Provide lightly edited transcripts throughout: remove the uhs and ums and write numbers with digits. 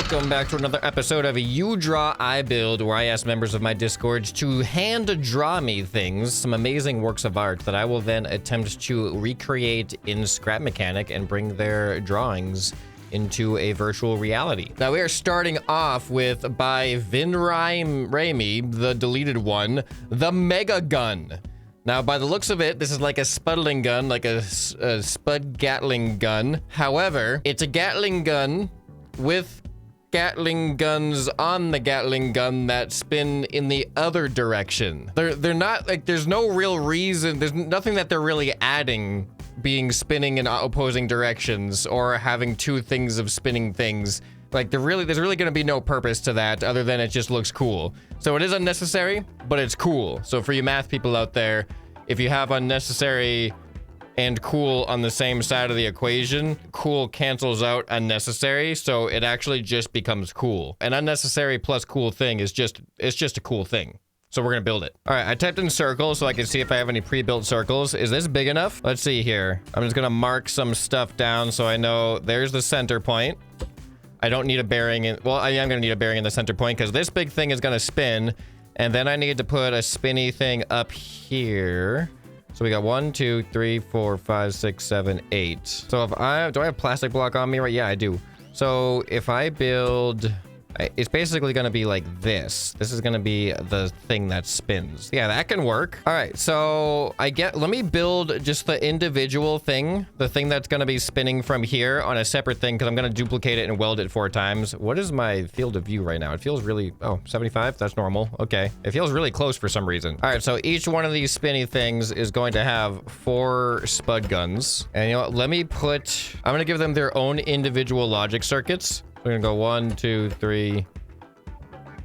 welcome back to another episode of You Draw, I Build, where I ask members of my Discord to hand draw me things, some amazing works of art that I will then attempt to recreate in Scrap Mechanic and bring their drawings into a virtual reality. Now we are starting off with, by Raimi, the deleted one, the Megagun. Now, by the looks of it, this is like a spuddling gun, like a spud Gatling gun. However, it's a Gatling gun with Gatling guns on the Gatling gun that spin in the other direction. They're not, like, there's no real reason, there's nothing that they're really adding being spinning in opposing directions or having two things of spinning things. Like, there's really gonna be no purpose to that other than it just looks cool. So it is unnecessary, but it's cool. So for you math people out there, if you have unnecessary and cool on the same side of the equation, cool cancels out unnecessary, so it actually just becomes cool. An unnecessary plus cool thing is it's just a cool thing. So we're gonna build it. All right, I typed in circles so I can see if I have any pre-built circles. Is this big enough? Let's see here. I'm just gonna mark some stuff down so I know there's the center point. I don't need a bearing in, well, I am gonna need a bearing in the center point because this big thing is gonna spin, and then I need to put a spinny thing up here. So we got 1, 2, 3, 4, 5, 6, 7, 8. So if do I have plastic block on me, right? Yeah, I do. So if I build, it's basically gonna be like this. This is gonna be the thing that spins. Yeah, that can work. All right, so let me build just the individual thing, the thing that's gonna be spinning from here on a separate thing, because I'm gonna duplicate it and weld it 4 times. What is my field of view right now? It feels really, oh, 75, that's normal. Okay, it feels really close for some reason. All right, so each one of these spinny things is going to have 4 spud guns. And you know what, I'm gonna give them their own individual logic circuits. We're gonna go 1, 2, 3,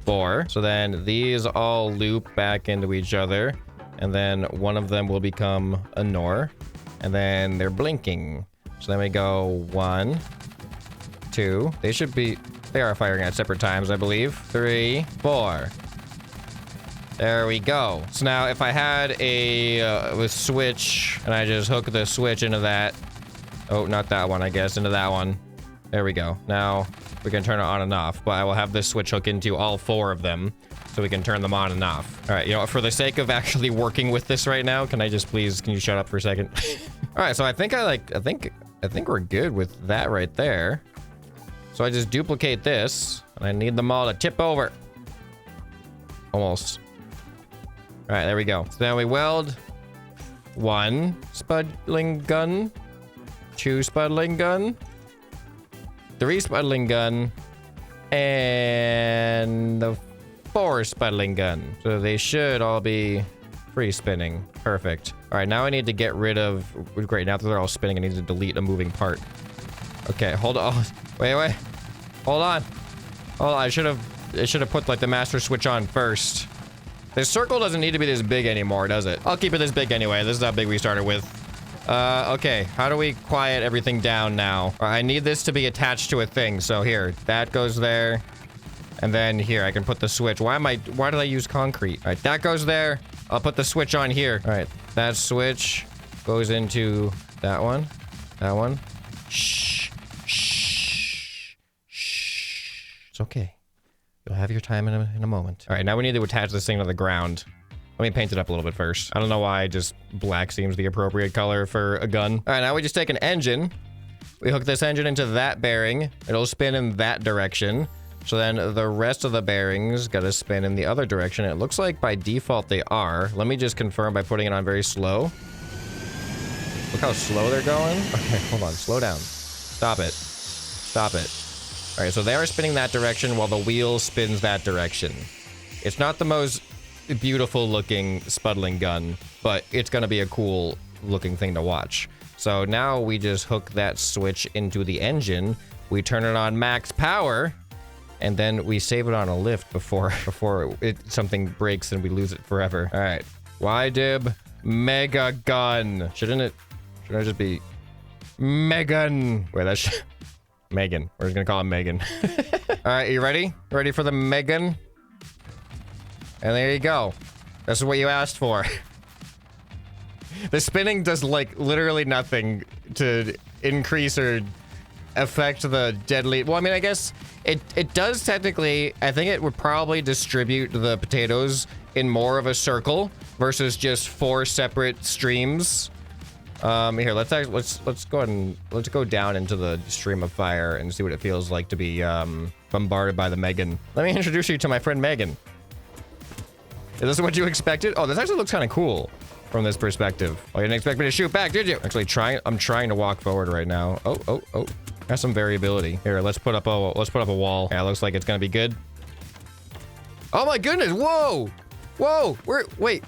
4. So then these all loop back into each other, and then one of them will become a NOR, and then they're blinking. So then we go 1, 2. They are firing at separate times, I believe. 3, 4. There we go. So now if I had a switch and I just hook the switch into that, oh, not that one, I guess, into that one. There we go. Now we can turn it on and off, but I will have this switch hook into all 4 of them so we can turn them on and off. All right, you know, for the sake of actually working with this right now, can you shut up for a second? All right, so I think we're good with that right there. So I just duplicate this, and I need them all to tip over. Almost. All right, there we go. So then we weld 1 spuddling gun, 2 spuddling gun, 3 spuddling gun, and the 4 spuddling gun. So they should all be free spinning. Perfect. All right, now I need to get rid of, great, now that they're all spinning, I need to delete a moving part. Okay, hold on. Wait. Hold on. I should have put like the master switch on first. This circle doesn't need to be this big anymore, does it? I'll keep it this big anyway. This is how big we started with. Okay, how do we quiet everything down now? I need this to be attached to a thing, so here, that goes there, and then here, I can put the switch. Why did I use concrete? All right, that goes there. I'll put the switch on here. All right, that switch goes into that one, Shh. It's okay. You'll have your time in a moment. All right, now we need to attach this thing to the ground. Let me paint it up a little bit first. I don't know why just black seems the appropriate color for a gun. All right, now we just take an engine. We hook this engine into that bearing. It'll spin in that direction. So then the rest of the bearings gotta spin in the other direction. It looks like by default they are. Let me just confirm by putting it on very slow. Look how slow they're going. Okay, hold on, slow down. Stop it. All right, so they are spinning that direction while the wheel spins that direction. It's not the most beautiful looking spuddling gun, but it's gonna be a cool looking thing to watch. So now we just hook that switch into the engine, we turn it on max power, and then we save it on a lift before something breaks and we lose it forever. All right, YDIB Megagun. Shouldn't it just be Megan? Wait, that's Megan. We're just gonna call him Megan. All right, you ready? Ready for the Megan? And there you go. This is what you asked for. The spinning does like literally nothing to increase or affect the deadly... Well, I mean, I guess it does technically... I think it would probably distribute the potatoes in more of a circle versus just 4 separate streams. Here, let's go ahead and let's go down into the stream of fire and see what it feels like to be bombarded by the Megan. Let me introduce you to my friend Megan. Is this what you expected? Oh, this actually looks kind of cool from this perspective. Oh, you didn't expect me to shoot back, did you? Actually, I'm trying to walk forward right now. Oh. Has some variability. Here, let's put up a wall. Yeah, looks like it's gonna be good. Oh my goodness! Whoa! Wait.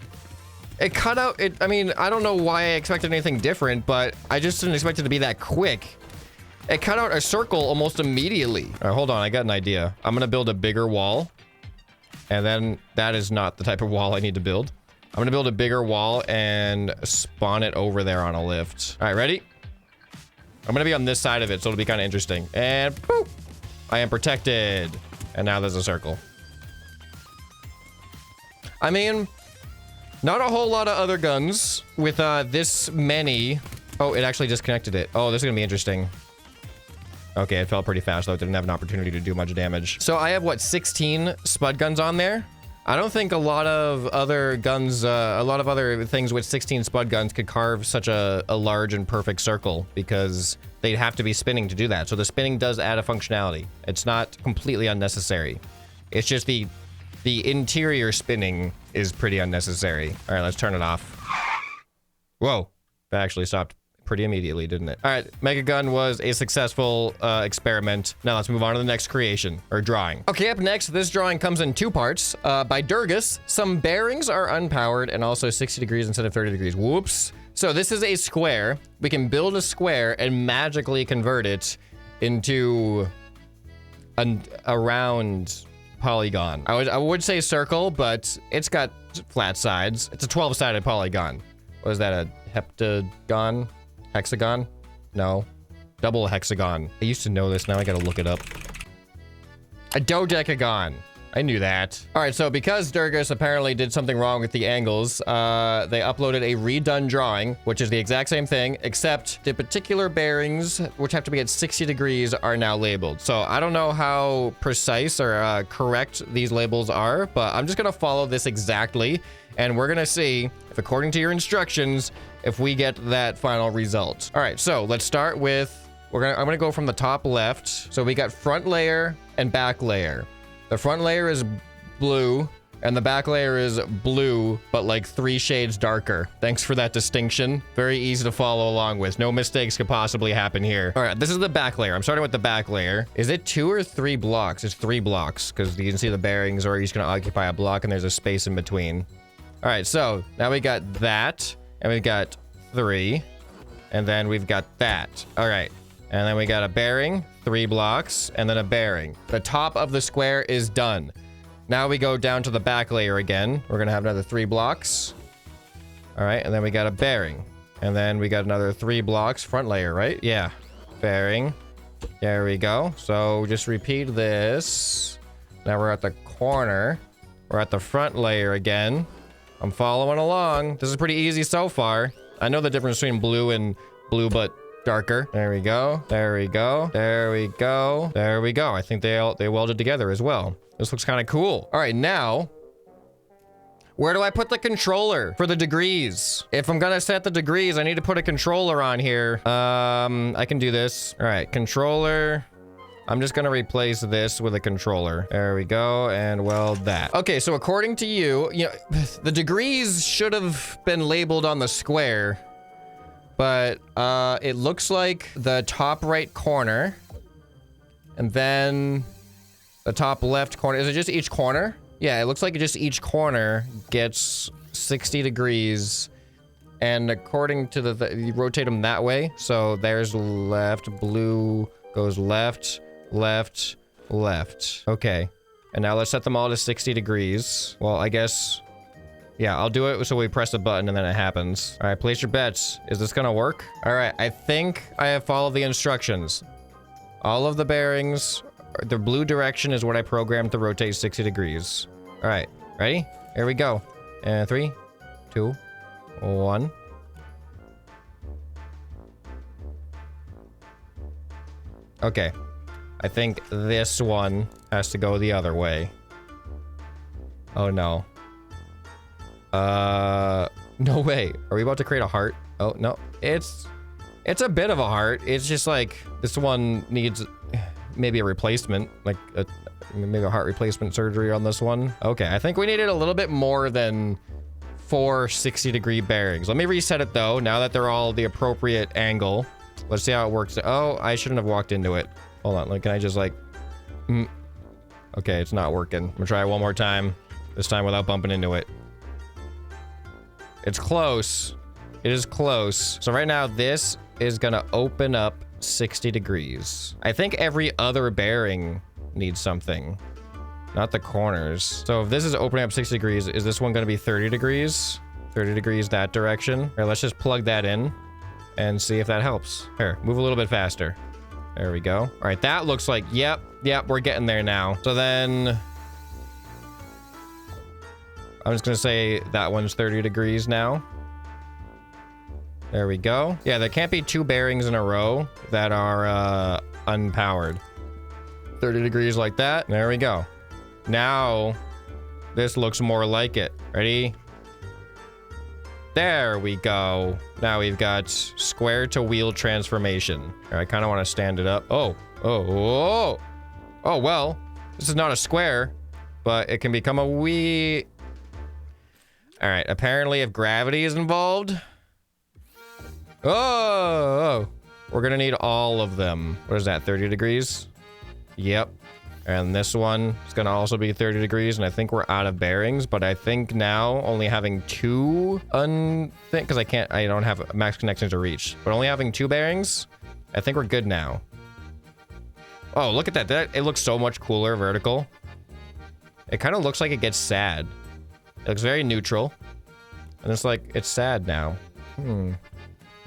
It cut out. I mean, I don't know why I expected anything different, but I just didn't expect it to be that quick. It cut out a circle almost immediately. All right, hold on. I got an idea. I'm gonna build a bigger wall, and then that is not the type of wall I need to build. I'm gonna build a bigger wall and spawn it over there on a lift. All right, ready? I'm gonna be on this side of it, so it'll be kind of interesting. And boop! I am protected. And now there's a circle. I mean, not a whole lot of other guns with this many. Oh, it actually disconnected it. Oh, this is gonna be interesting. Okay, it fell pretty fast, though. It didn't have an opportunity to do much damage. So I have, what, 16 spud guns on there? I don't think a lot of other guns, a lot of other things with 16 spud guns could carve such a large and perfect circle, because they'd have to be spinning to do that. So the spinning does add a functionality. It's not completely unnecessary. It's just the interior spinning is pretty unnecessary. All right, let's turn it off. Whoa, that actually stopped pretty immediately, didn't it? All right, Megagun was a successful experiment. Now let's move on to the next creation, or drawing. Okay, up next, this drawing comes in 2 parts. By Durgus, some bearings are unpowered and also 60 degrees instead of 30 degrees. Whoops. So this is a square. We can build a square and magically convert it into a round polygon. I would say circle, but it's got flat sides. It's a 12-sided polygon. What is that, a heptagon? Hexagon? No. Double hexagon. I used to know this, now I gotta look it up. A dodecagon. I knew that. All right, so because Durgus apparently did something wrong with the angles, they uploaded a redone drawing, which is the exact same thing, except the particular bearings, which have to be at 60 degrees, are now labeled. So I don't know how precise or correct these labels are, but I'm just gonna follow this exactly, and we're gonna see if, according to your instructions, if we get that final result. All right, so let's start with, I'm gonna go from the top left. So we got front layer and back layer. The front layer is blue and the back layer is blue, but like 3 shades darker. Thanks for that distinction. Very easy to follow along with. No mistakes could possibly happen here. All right, this is the back layer. I'm starting with the back layer. Is it 2 or 3 blocks? It's 3 blocks, because you can see the bearings are each gonna occupy a block and there's a space in between. All right, so now we got that, and we've got 3, and then we've got that. All right, and then we got a bearing, 3 blocks, and then a bearing. The top of the square is done. Now we go down to the back layer again. We're gonna have another 3 blocks. All right, and then we got a bearing, and then we got another 3 blocks, front layer, right? Yeah, bearing. There we go. So just repeat this. Now we're at the corner. We're at the front layer again. I'm following along. This is pretty easy so far. I know the difference between blue and blue, but darker. There we go. There we go. There we go. There we go. I think they welded together as well. This looks kind of cool. All right, now, where do I put the controller for the degrees? If I'm gonna set the degrees, I need to put a controller on here. I can do this. All right, controller. I'm just gonna replace this with a controller. There we go, and weld that. Okay, so according to you, the degrees should have been labeled on the square, but it looks like the top right corner, and then the top left corner. Is it just each corner? Yeah, it looks like just each corner gets 60 degrees, and according to you rotate them that way. So there's left, blue goes left, left, left. Okay. And now let's set them all to 60 degrees. Well, I guess, yeah, I'll do it so we press the button and then it happens. All right, place your bets. Is this gonna work? All right, I think I have followed the instructions. All of the bearings, the blue direction is what I programmed to rotate 60 degrees. All right, ready? Here we go. And 3, 2, 1. Okay. I think this one has to go the other way. Oh, no. No way. Are we about to create a heart? Oh, no. It's a bit of a heart. It's just like this one needs maybe a replacement, like maybe a heart replacement surgery on this one. Okay, I think we needed a little bit more than 4 60-degree bearings. Let me reset it though, now that they're all the appropriate angle. Let's see how it works. Oh, I shouldn't have walked into it. Hold on, can I just like... Okay, it's not working. I'm gonna try it one more time. This time without bumping into it. It's close. It is close. So right now, this is gonna open up 60 degrees. I think every other bearing needs something. Not the corners. So if this is opening up 60 degrees, is this one gonna be 30 degrees? 30 degrees that direction. All right, let's just plug that in and see if that helps. Here, move a little bit faster. There we go. All right, that looks like, yep, we're getting there now. So then, I'm just gonna say that one's 30 degrees now. There we go. Yeah, there can't be 2 bearings in a row that are unpowered. 30 degrees like that. There we go. Now, this looks more like it. Ready? There we go. Now we've got square to wheel transformation. I kind of want to stand it up. Oh, well, this is not a square, but it can become a wheel. All right, apparently if gravity is involved. Oh, we're gonna need all of them. What is that, 30 degrees? Yep. And this one is gonna also be 30 degrees, and I think we're out of bearings, but I think now only having 2 because I don't have max connections to reach, but only having 2 bearings, I think we're good now. Oh, look at that. It looks so much cooler vertical. It kind of looks like it gets sad. It looks very neutral, and it's like, it's sad now.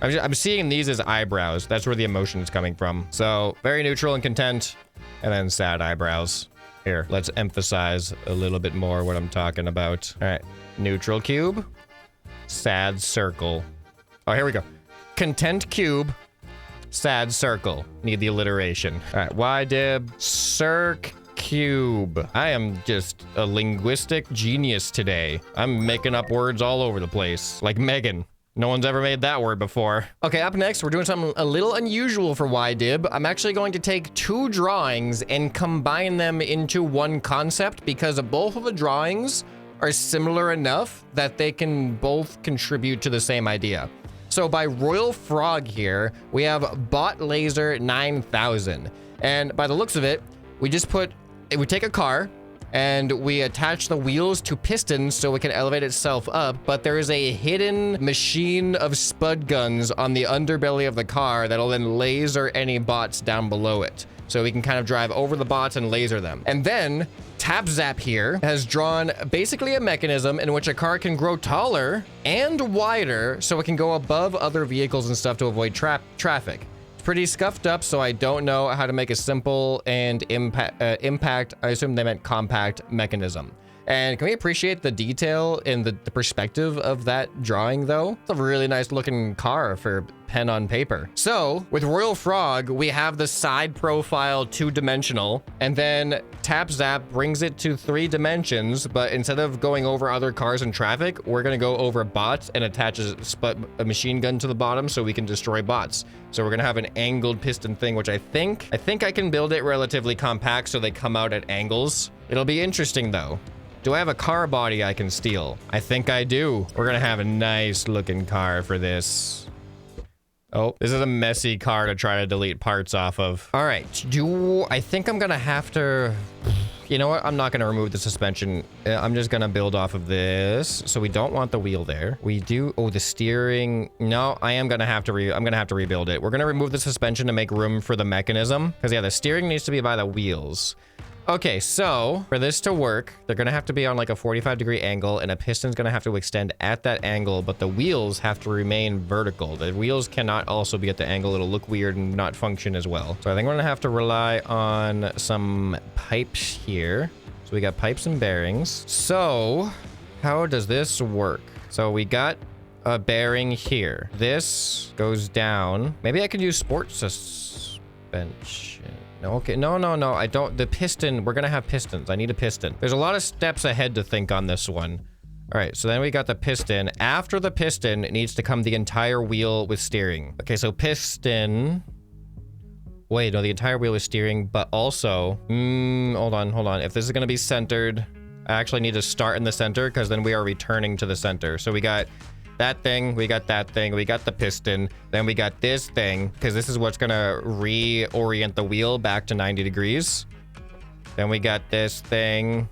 I'm seeing these as eyebrows. That's where the emotion is coming from. So very neutral and content. And then sad eyebrows. Here, let's emphasize a little bit more what I'm talking about. All right, neutral cube, sad circle. Oh, here we go. Content cube, sad circle. Need the alliteration. All right, YDIB, circ cube. I am just a linguistic genius today. I'm making up words all over the place, like Megan. No one's ever made that word before. Okay, up next, we're doing something a little unusual for YDIB. I'm actually going to take 2 drawings and combine them into one concept because both of the drawings are similar enough that they can both contribute to the same idea. So by Royal Frog here, we have Bot Laser 9000. And by the looks of it, we take a car, and we attach the wheels to pistons so it can elevate itself up, but there is a hidden machine of spud guns on the underbelly of the car that'll then laser any bots down below it. So we can kind of drive over the bots and laser them. And then Tap Zap here has drawn basically a mechanism in which a car can grow taller and wider so it can go above other vehicles and stuff to avoid traffic. Pretty scuffed up, so I don't know how to make a simple and impact, I assume they meant compact mechanism. And can we appreciate the detail and the perspective of that drawing though? It's a really nice looking car for pen on paper. So with Royal Frog, we have the side profile 2-dimensional, and then Tap Zap brings it to 3 dimensions, but instead of going over other cars and traffic, we're gonna go over bots and attach a machine gun to the bottom so we can destroy bots. So we're gonna have an angled piston thing, which I think I can build it relatively compact so they come out at angles. It'll be interesting though. Do I have a car body I can steal? I think I do. We're gonna have a nice looking car for this. Oh, this is a messy car to try to delete parts off of. All right, I think I'm gonna have to, you know what? I'm not gonna remove the suspension. I'm just gonna build off of this. So we don't want the wheel there. We do, oh, the steering. No, I'm gonna have to rebuild it. We're gonna remove the suspension to make room for the mechanism. Cause yeah, the steering needs to be by the wheels. Okay, so for this to work, they're gonna have to be on like a 45-degree angle, and a piston's gonna have to extend at that angle, but the wheels have to remain vertical. The wheels cannot also be at the angle. It'll look weird and not function as well. So I think we're gonna have to rely on some pipes here. So we got pipes and bearings. So how does this work? So we got a bearing here. This goes down. Maybe I can use sport Bench. No, okay. No. I don't. The piston. We're going to have pistons. I need a piston. There's a lot of steps ahead to think on this one. All right. So then we got the piston. After the piston, it needs to come the entire wheel with steering. Okay. So piston. Wait, no, the entire wheel is steering, but also, hold on. If this is going to be centered, I actually need to start in the center because then we are returning to the center. So we got that thing, we got that thing, we got the piston, then we got this thing because this is what's going to reorient the wheel back to 90 degrees. Then we got this thing.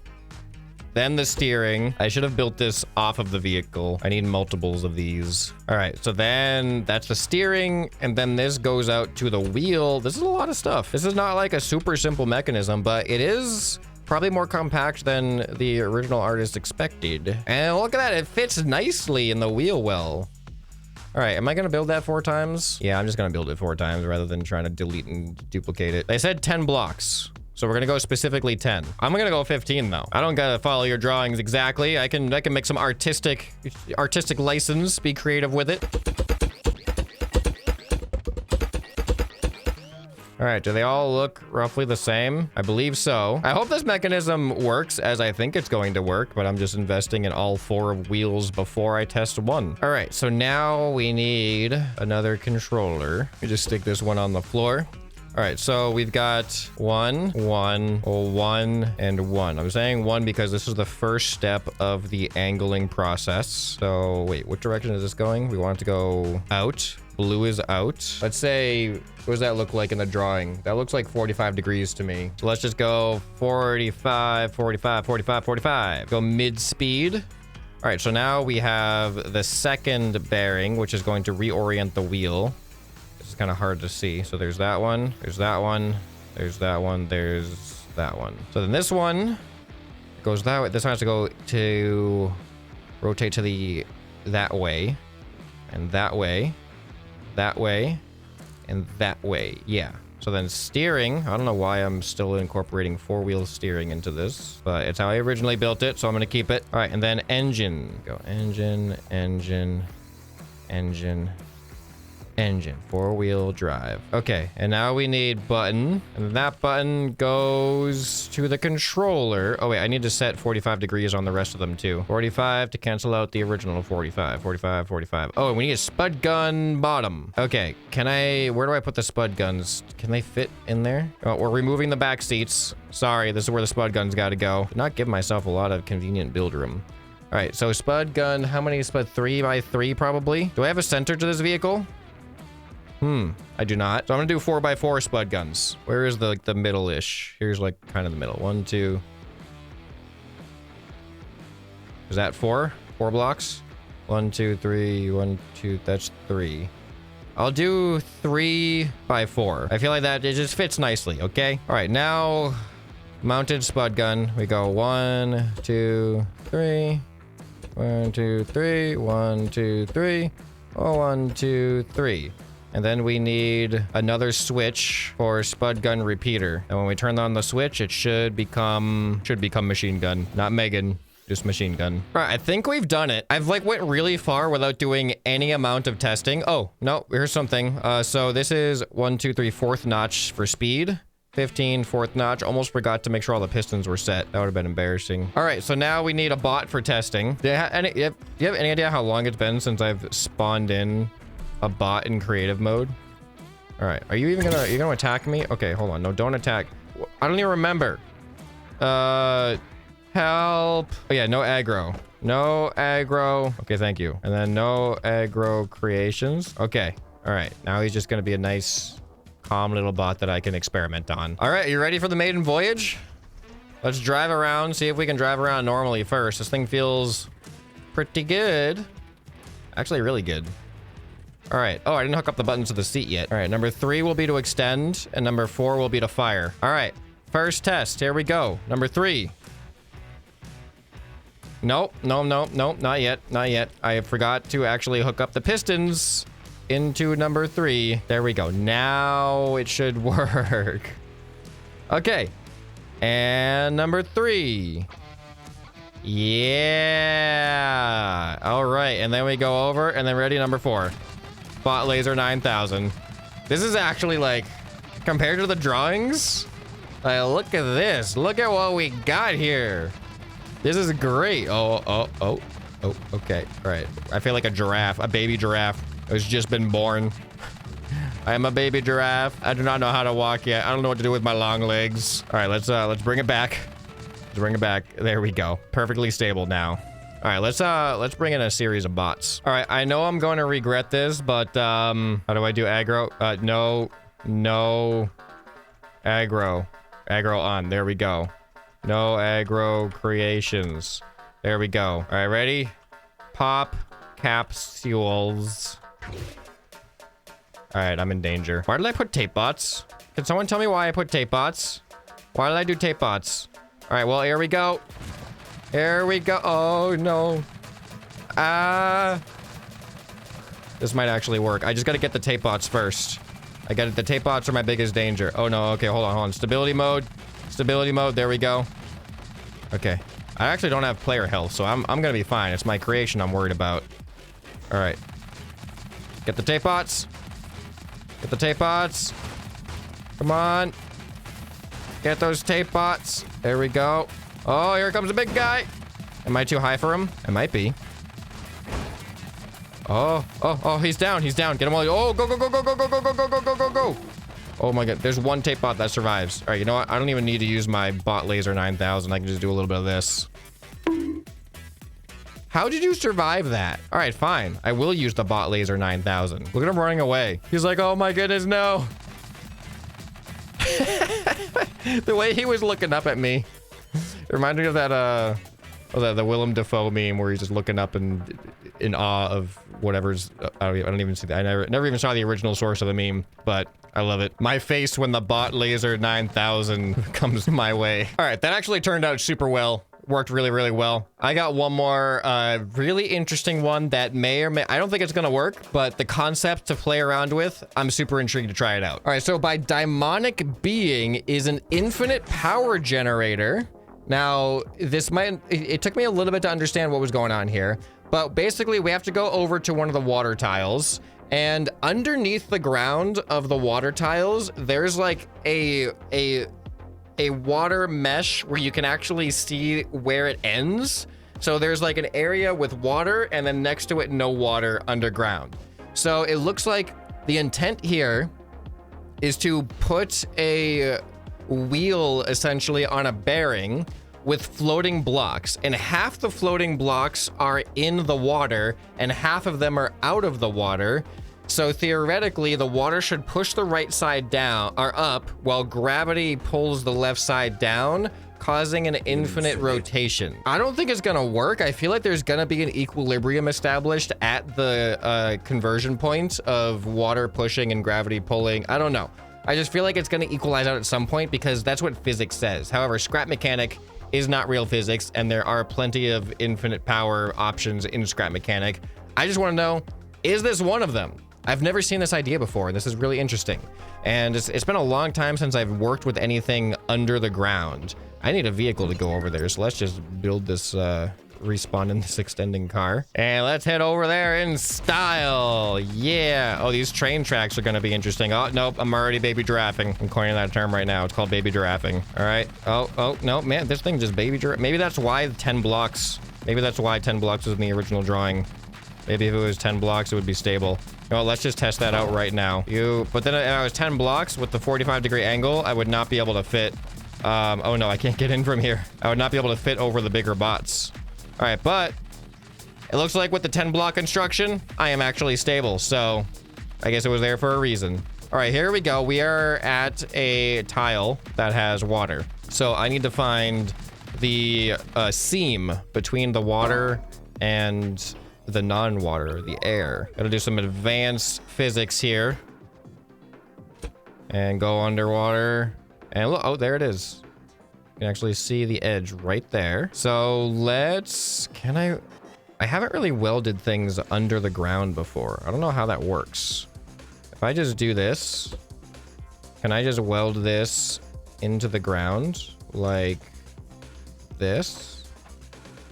Then the steering. I should have built this off of the vehicle. I need multiples of these. All right, so then that's the steering, and then this goes out to the wheel. This is a lot of stuff. This is not like a super simple mechanism, but it is probably more compact than the original artist expected. And look at that, it fits nicely in the wheel well. All right, am I gonna build that 4 times? Yeah, I'm just gonna build it 4 times rather than trying to delete and duplicate it. They said 10 blocks. So we're gonna go specifically 10. I'm gonna go 15 though. I don't gotta follow your drawings exactly. I can make some artistic license, be creative with it. All right, do they all look roughly the same? I believe so. I hope this mechanism works as I think it's going to work, but I'm just investing in all 4 wheels before I test one. All right, so now we need another controller. Let me just stick this one on the floor. All right, so we've got 1, 1, 1, and 1. I'm saying 1 because this is the first step of the angling process. So wait, what direction is this going? We want it to go out. Blue is out. Let's say, what does that look like in the drawing? That looks like 45 degrees to me. So let's just go 45, 45, 45, 45. Go mid speed. All right, so now we have the second bearing, which is going to reorient the wheel. It's kind of hard to see. So there's that one, there's that one, there's that one, there's that one. So then this one goes that way. This one has to go to rotate to that way, and that way, that way, and that way. Yeah. So then steering, I don't know why I'm still incorporating 4-wheel steering into this, but it's how I originally built it, so I'm going to keep it. All right, and then engine. Go engine, engine, engine, engine, 4-wheel drive. Okay, and now we need button, and that button goes to the controller. Oh wait, I need to set 45 degrees on the rest of them too. 45 to cancel out the original 45, 45, 45. Oh, and we need a spud gun bottom. Okay, where do I put the spud guns? Can they fit in there? Oh, we're removing the back seats. Sorry, this is where the spud guns got to go. Did not give myself a lot of convenient build room. All right, so spud gun, how many spud? 3 by 3 probably. Do I have a center to this vehicle? I do not. So I'm gonna do 4 by 4 spud guns. Where is the middle-ish? Here's like kind of the middle. 1, 2. Is that 4? 4 blocks? 1, 2, 3, 1, 2. That's 3. I'll do 3 by 4. I feel like that it just fits nicely. Okay. All right. Now, mounted spud gun. We go 1, 2, 3. 1, 2, 3. 1, 2, 3. Oh, 1, 2, 3. And then we need another switch for spud gun repeater. And when we turn on the switch, it should become machine gun, not Megan, just machine gun. All right, I think we've done it. I've like went really far without doing any amount of testing. Oh, no, here's something. So this is 1, 2, 3, 4th notch for speed. 15, 4th notch. Almost forgot to make sure all the pistons were set. That would have been embarrassing. All right, so now we need a bot for testing. Do you have any idea how long it's been since I've spawned in a bot in creative mode? All right, are you gonna attack me? Okay, hold on. No, don't attack. I don't even remember. Help. Oh yeah, no aggro. No aggro. Okay, thank you. And then no aggro creations. Okay. All right. Now he's just gonna be a nice, calm little bot that I can experiment on. All right, you ready for the maiden voyage? Let's drive around, see if we can drive around normally first. This thing feels pretty good. Actually, really good. All right. Oh, I didn't hook up the buttons to the seat yet. All right. Number 3 will be to extend, and number 4 will be to fire. All right. First test. Here we go. Number 3. Nope. No, not yet. Not yet. I forgot to actually hook up the pistons into number 3. There we go. Now it should work. Okay. And number 3. Yeah. All right. And then we go over, and then ready, number 4. Bot laser 9000. This is actually like compared to the drawings. Look at this. Look at what we got here. This is great. Oh, okay. All right. I feel like a giraffe, a baby giraffe who's just been born. I am a baby giraffe. I do not know how to walk yet. I don't know what to do with my long legs. All right, let's bring it back. Let's bring it back. There we go. Perfectly stable now. All right, let's bring in a series of bots. All right, I know I'm going to regret this, but how do I do aggro? No aggro. Aggro on. There we go. No aggro creations. There we go. All right, ready? Pop capsules. All right, I'm in danger. Why did I put tape bots? Can someone tell me why I put tape bots? Why did I do tape bots? All right, well, here we go. Here we go. Oh, no. This might actually work. I just got to get the tape bots first. I got it. The tape bots are my biggest danger. Oh, no. Okay, hold on. Stability mode. Stability mode. There we go. Okay. I actually don't have player health, so I'm going to be fine. It's my creation I'm worried about. All right. Get the tape bots. Get the tape bots. Come on. Get those tape bots. There we go. Oh, here comes a big guy. Am I too high for him? I might be. Oh, he's down. He's down. Get him all. Oh, go. Oh my god. There's one tape bot that survives. All right, you know what? I don't even need to use my bot laser 9000. I can just do a little bit of this. How did you survive that? All right, fine. I will use the bot laser 9000. Look at him running away. He's like, oh my goodness, no. The way he was looking up at me. It reminded me of that, the Willem Dafoe meme where he's just looking up in awe of whatever's, I don't even see that. I never even saw the original source of the meme, but I love it. My face when the bot laser 9000 comes my way. All right, that actually turned out super well. Worked really, really well. I got one more really interesting one that may or may, I don't think it's gonna work, but the concept to play around with, I'm super intrigued to try it out. All right, so by daimonic being is an infinite power generator. Now, this might, it took me a little bit to understand what was going on here, but basically we have to go over to one of the water tiles, and underneath the ground of the water tiles, there's like a water mesh where you can actually see where it ends. So there's like an area with water and then next to it, no water underground. So it looks like the intent here is to put a wheel essentially on a bearing with floating blocks, and half the floating blocks are in the water and half of them are out of the water. So theoretically, the water should push the right side down or up while gravity pulls the left side down, causing an infinite rotation. I don't think it's gonna work. I feel like there's gonna be an equilibrium established at the conversion point of water pushing and gravity pulling. I don't know. I just feel like it's gonna equalize out at some point because that's what physics says. However, scrap mechanic is not real physics, and there are plenty of infinite power options in scrap mechanic. I just wanna know, is this one of them? I've never seen this idea before. This is really interesting. And it's been a long time since I've worked with anything under the ground. I need a vehicle to go over there, so let's just build this, respawn in this extending car. And let's head over there in style. Yeah. Oh, these train tracks are gonna be interesting. Oh, nope, I'm already baby giraffing. I'm coining that term right now. It's called baby giraffing. All right. Oh, no, man, this thing just baby giraffe. Maybe that's why 10 blocks. Maybe that's why 10 blocks was in the original drawing. Maybe if it was 10 blocks, it would be stable. No, let's just test that out right now. But then if I was 10 blocks with the 45-degree angle, I would not be able to fit. Oh no, I can't get in from here. I would not be able to fit over the bigger bots. All right, but it looks like with the 10 block construction, I am actually stable. So I guess it was there for a reason. All right, here we go. We are at a tile that has water. So I need to find the seam between the water and the non-water, the air. Gotta do some advanced physics here. And go underwater. And look, oh, there it is. You can actually see the edge right there. So let's, I haven't really welded things under the ground before. I don't know how that works. If I just do this, can I just weld this into the ground like this?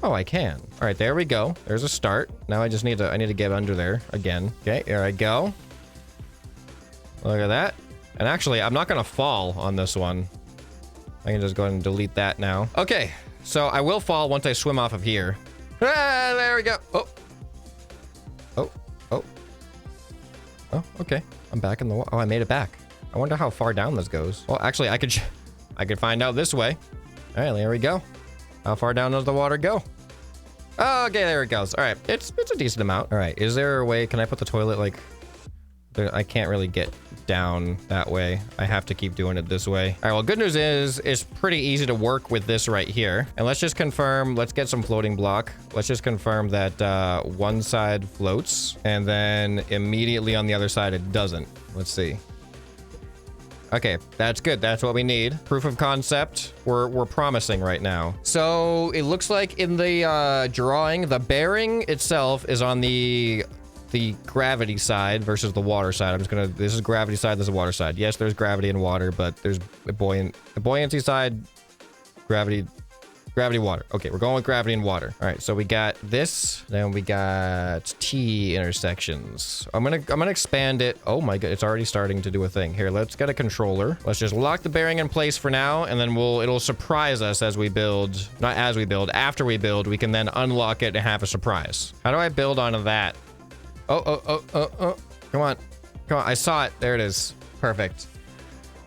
Oh, I can. All right, there we go. There's a start. Now I need to get under there again. Okay, here I go. Look at that. And actually, I'm not gonna fall on this one. I can just go ahead and delete that now. Okay, so I will fall once I swim off of here. Ah, there we go. Oh. Oh, oh. Oh, okay. I'm back in the water. Oh, I made it back. I wonder how far down this goes. Well, actually, I could find out this way. All right, there we go. How far down does the water go? Oh, okay, there it goes. All right, it's a decent amount. All right, is there a way? Can I put the toilet like? I can't really get down that way. I have to keep doing it this way. All right, well, good news is it's pretty easy to work with this right here. And let's just confirm, let's get some floating block. Let's just confirm that one side floats and then immediately on the other side, it doesn't. Let's see. Okay, that's good. That's what we need. Proof of concept. We're promising right now. So it looks like in the drawing, the bearing itself is on the gravity side versus the water side. This is gravity side, this is water side. Yes, there's gravity in water, but there's a buoyancy side, gravity, water. Okay, we're going with gravity and water. All right, so we got this, then we got T intersections. I'm gonna expand it. Oh my god, it's already starting to do a thing. Here, let's get a controller. Let's just lock the bearing in place for now, and then it'll surprise us as we build. Not as we build, after we build, we can then unlock it and have a surprise. How do I build onto that? Oh. Come on. I saw it. There it is. Perfect.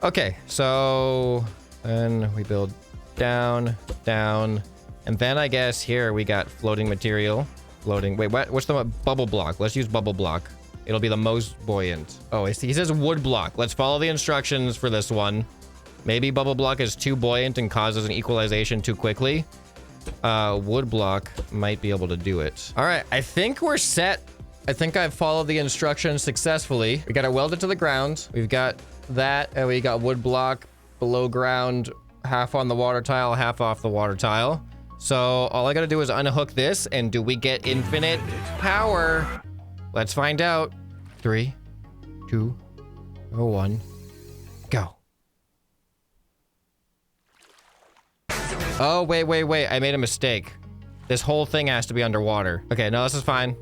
Okay, so then we build down, and then I guess here we got floating material. Floating. Wait, what's the bubble block? Let's use bubble block. It'll be the most buoyant. Oh, he says wood block. Let's follow the instructions for this one. Maybe bubble block is too buoyant and causes an equalization too quickly. Wood block might be able to do it. All right, I think we're set. I think I've followed the instructions successfully. We got to weld it to the ground. We've got that, and we got wood block below ground, half on the water tile, half off the water tile. So all I got to do is unhook this, and do we get infinite power? Let's find out. 3, 2, 1, go. Oh, wait. I made a mistake. This whole thing has to be underwater. Okay, no, this is fine.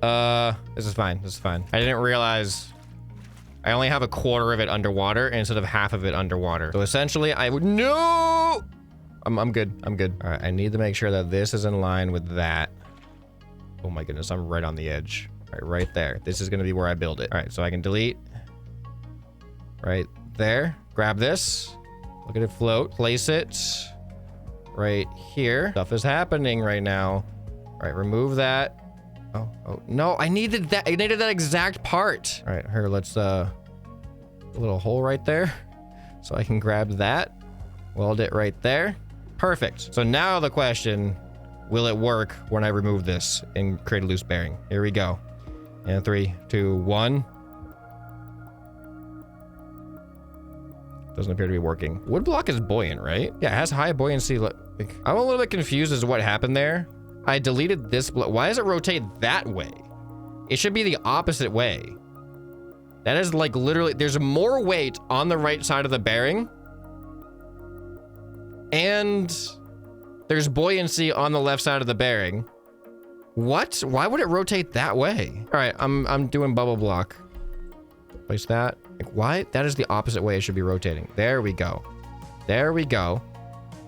This is fine. I didn't realize I only have a quarter of it underwater instead of half of it underwater. So essentially I would, no! I'm good. All right, I need to make sure that this is in line with that. Oh my goodness, I'm right on the edge. All right, right there. This is gonna be where I build it. All right, so I can delete. Right there. Grab this. Look at it float. Place it right here. Stuff is happening right now. All right, remove that. Oh, no, I needed that. I needed that exact part. All right, here, let's, a little hole right there. So I can grab that, weld it right there. Perfect. So now the question, will it work when I remove this and create a loose bearing? Here we go. And 3, 2, 1. Doesn't appear to be working. Wood block is buoyant, right? Yeah, it has high buoyancy. I'm a little bit confused as to what happened there. I deleted this. Why does it rotate that way? It should be the opposite way. That is like literally, there's more weight on the right side of the bearing. And there's buoyancy on the left side of the bearing. What? Why would it rotate that way? All right, I'm doing bubble block. Place that. Like, why? That is the opposite way it should be rotating. There we go. There we go.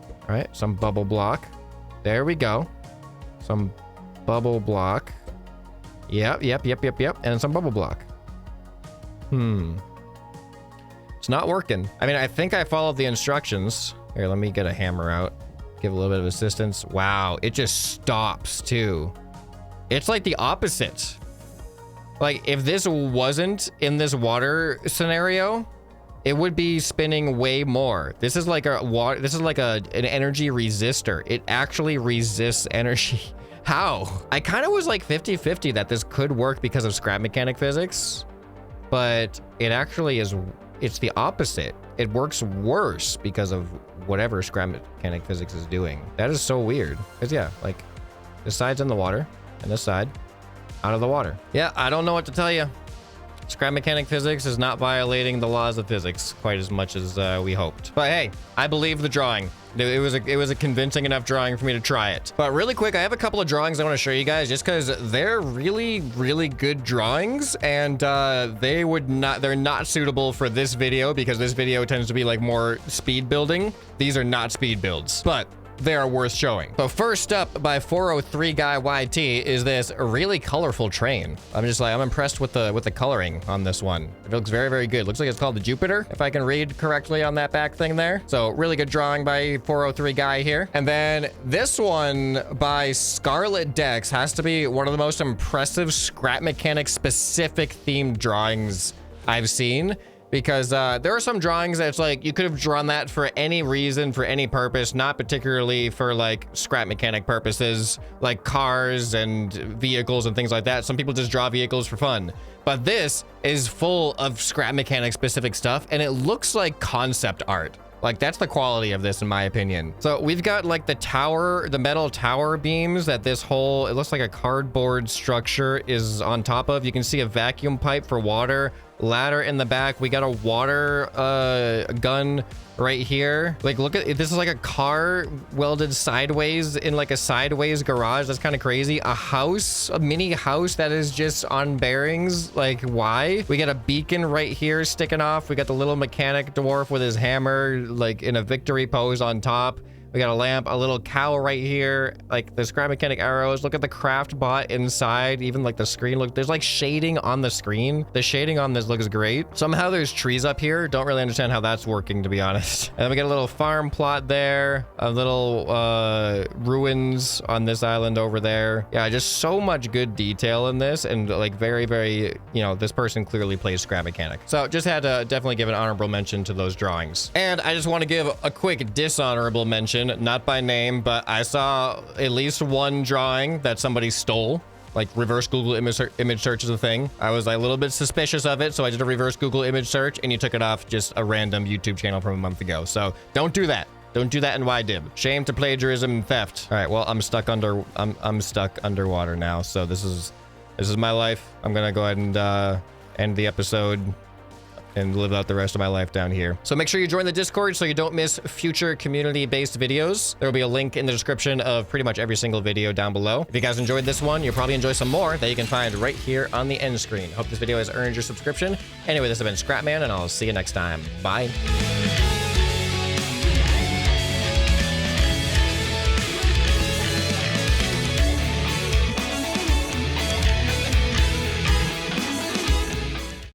All right, some bubble block. There we go. Some bubble block. Yep. And some bubble block. It's not working. I mean, I think I followed the instructions. Here, let me get a hammer out. Give a little bit of assistance. Wow, it just stops too. It's like the opposite. Like if this wasn't in this water scenario, it would be spinning way more. This is like a water. This is like an energy resistor. It actually resists energy. How? I kind of was like 50-50 that this could work because of scrap mechanic physics, but it actually is. It's the opposite. It works worse because of whatever scrap mechanic physics is doing. That is so weird. Because yeah, like this side's in the water and this side out of the water. Yeah, I don't know what to tell you. Scrap mechanic physics is not violating the laws of physics quite as much as we hoped. But hey, I believe the drawing. It was a convincing enough drawing for me to try it. But really quick, I have a couple of drawings I want to show you guys just because they're really good drawings, and they're not suitable for this video because this video tends to be like more speed building. These are not speed builds, but they are worth showing. So first up by 403 guy YT is this really colorful train. I'm impressed with the coloring on this one. It looks very good. Looks like it's called the Jupiter, if I can read correctly on that back thing there. So really good drawing by 403 guy here. And then this one by Scarlet Dex has to be one of the most impressive scrap mechanic specific themed drawings I've seen. Because there are some drawings that's like, you could have drawn that for any reason, for any purpose, not particularly for like scrap mechanic purposes, like cars and vehicles and things like that. Some people just draw vehicles for fun. But this is full of scrap mechanic specific stuff, and it looks like concept art. Like, that's the quality of this, in my opinion. So we've got like the tower, the metal tower beams that this whole, it looks like a cardboard structure is on top of. You can see a vacuum pipe for water, ladder in the back. We got a water gun right here. Like, look at it. This is like a car welded sideways in like a sideways garage. That's kind of crazy. A house, a mini house that is just on bearings. Like, why? We got a beacon right here sticking off. We got the little mechanic dwarf with his hammer, like in a victory pose on top. We got a lamp, a little cow right here, like the scrap mechanic arrows. Look at the craft bot inside, even like the screen. Look, there's like shading on the screen. The shading on this looks great. Somehow there's trees up here. Don't really understand how that's working, to be honest. And then we got a little farm plot there, a little ruins on this island over there. Yeah, just so much good detail in this, and like very, you know, this person clearly plays scrap mechanic. So just had to definitely give an honorable mention to those drawings. And I just want to give a quick dishonorable mention. Not by name, but I saw at least one drawing that somebody stole. Like, reverse Google image search is a thing. I was like, a little bit suspicious of it, so I did a reverse Google image search, and you took it off just a random YouTube channel from a month ago. So don't do that. Don't do that in YDIB. Shame to plagiarism and theft. All right, well, I'm stuck underwater now, so this is my life. I'm gonna go ahead and end the episode and live out the rest of my life down here. So make sure you join the Discord so you don't miss future community-based videos. There will be a link in the description of pretty much every single video down below. If you guys enjoyed this one, you'll probably enjoy some more that you can find right here on the end screen. Hope this video has earned your subscription. Anyway, this has been ScrapMan, and I'll see you next time. Bye.